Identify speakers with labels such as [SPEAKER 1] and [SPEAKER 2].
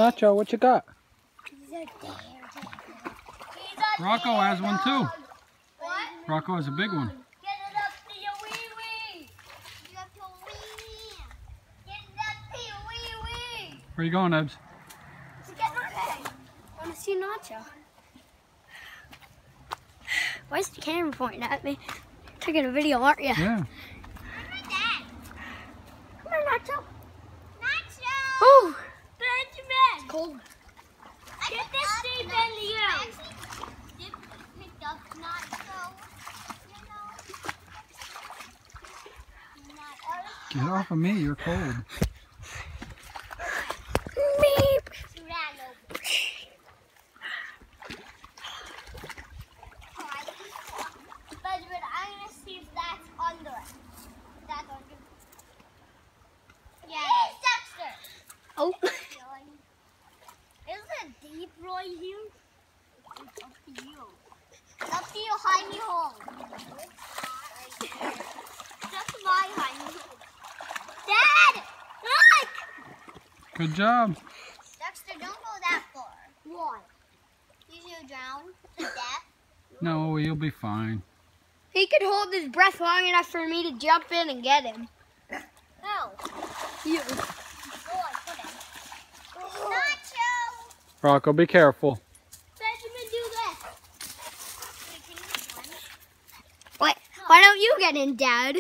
[SPEAKER 1] Nacho, what you got?
[SPEAKER 2] He's a dare.
[SPEAKER 1] Rocco has one too.
[SPEAKER 2] What?
[SPEAKER 1] Rocco has a big one.
[SPEAKER 2] Get it up to your wee-wee. Get it up to your wee-wee. Get it up to your wee-wee.
[SPEAKER 1] Where you going, Ebs?
[SPEAKER 2] To get Nacho. I want to see Nacho. Why is the camera pointing at me? Taking a video, aren't you?
[SPEAKER 1] Yeah.
[SPEAKER 2] Come on, Nacho. Nacho! Oh! Benjamin! It's cold. Get this deep into you. Picked up Nacho.
[SPEAKER 1] Get off of me, you're cold.
[SPEAKER 2] Meep. Benjamin, I'm going to see if that's under it. That's under it. Yeah. Hey, Dexter! Oh. Is it deep right here? It's up to you. It's up to your hiney hole. Just my hiney hole. Dad! Look!
[SPEAKER 1] Good job.
[SPEAKER 2] Dexter, don't go that far. Why? You should drown to death.
[SPEAKER 1] No, you'll be fine.
[SPEAKER 2] He could hold his breath long enough for me to jump in and get him. No. You. Nacho!
[SPEAKER 1] Rocco, be careful.
[SPEAKER 2] Benjamin, do this. Wait, why don't you get in, Dad?